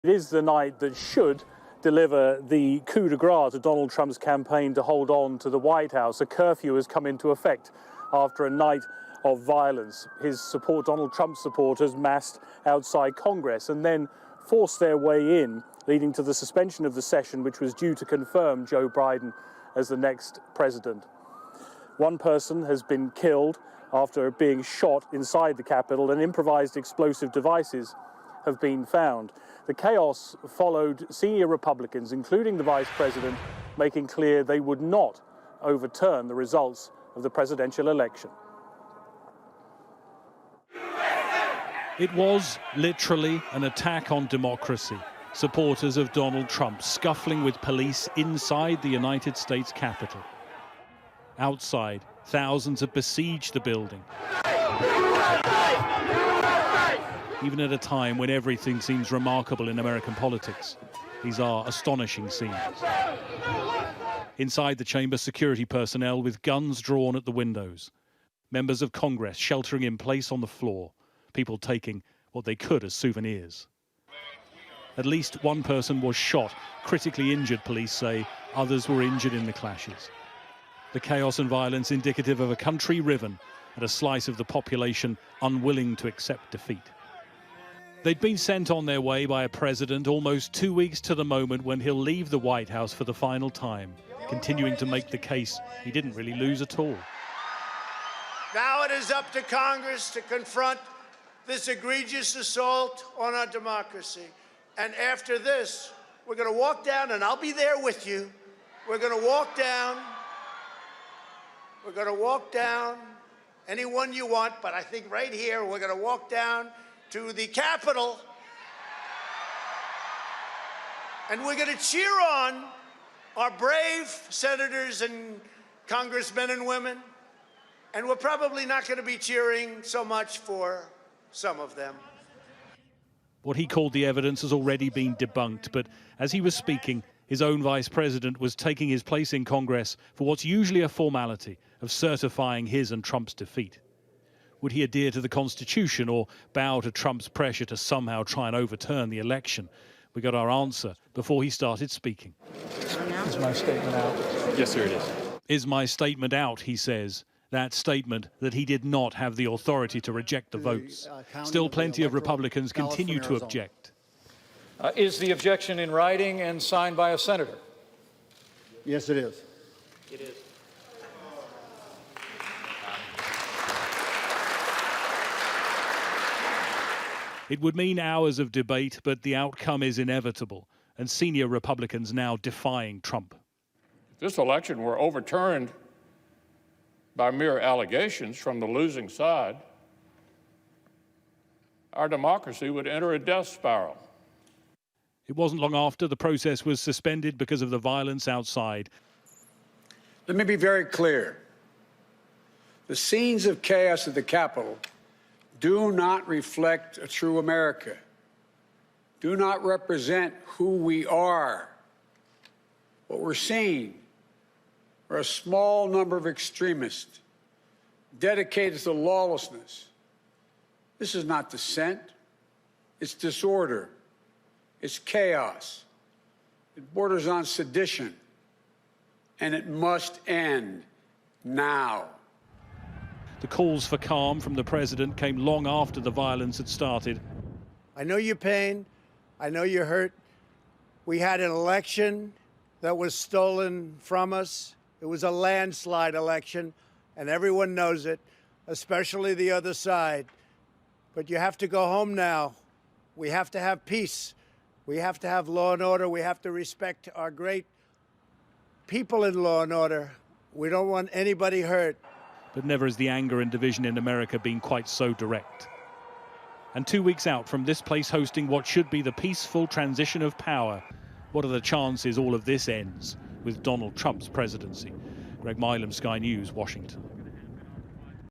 It is the night that should deliver the coup de grace to Donald Trump's campaign to hold on to the White House. A curfew has come into effect after a night of violence. Donald Trump's supporters massed outside Congress and then forced their way in, leading to the suspension of the session, which was due to confirm Joe Biden as the next president. One person has been killed after being shot inside the Capitol, and improvised explosive devices have been found. The chaos followed senior Republicans, including the vice president, making clear they would not overturn the results of the presidential election. It was literally an attack on democracy. Supporters of Donald Trump scuffling with police inside the United States Capitol. Outside, thousands have besieged the building. Even at a time when everything seems remarkable in American politics, these are astonishing scenes. Inside the chamber, security personnel with guns drawn at the windows. Members of Congress sheltering in place on the floor. People taking what they could as souvenirs. At least one person was shot. Critically injured, police say. Others were injured in the clashes. The chaos and violence indicative of a country riven and a slice of the population unwilling to accept defeat. They'd been sent on their way by a president almost 2 weeks to the moment when he'll leave the White House for the final time, continuing to make the case he didn't really lose at all. Now it is up to Congress to confront this egregious assault on our democracy. And after this, we're going to walk down, and I'll be there with you. We're going to walk down. We're going to walk down anyone you want, but I think right here we're going to walk down to the Capitol, and we're going to cheer on our brave senators and congressmen and women, and we're probably not going to be cheering so much for some of them. What he called the evidence has already been debunked, but as he was speaking, his own vice president was taking his place in Congress for what's usually a formality of certifying his and Trump's defeat. Would he adhere to the Constitution or bow to Trump's pressure to somehow try and overturn the election? We got our answer before he started speaking. Is my statement out? Yes, sir, it is. Is my statement out, he says. That statement that he did not have the authority to reject the votes. Still, plenty of Republicans continue to object. Is the objection in writing and signed by a senator? Yes, it is. It is. It would mean hours of debate, but the outcome is inevitable, and senior Republicans now defying Trump. If this election were overturned by mere allegations from the losing side, our democracy would enter a death spiral. It wasn't long after the process was suspended because of the violence outside. Let me be very clear. The scenes of chaos at the Capitol do not reflect a true America, do not represent who we are. What we're seeing are a small number of extremists dedicated to lawlessness. This is not dissent, it's disorder, it's chaos, it borders on sedition, and it must end now. The calls for calm from the president came long after the violence had started. I know your pain. I know you're hurt. We had an election that was stolen from us. It was a landslide election, and everyone knows it, especially the other side. But you have to go home now. We have to have peace. We have to have law and order. We have to respect our great people in law and order. We don't want anybody hurt. But never has the anger and division in America been quite so direct. And 2 weeks out from this place hosting what should be the peaceful transition of power, what are the chances all of this ends with Donald Trump's presidency? Greg Milam, Sky News, Washington.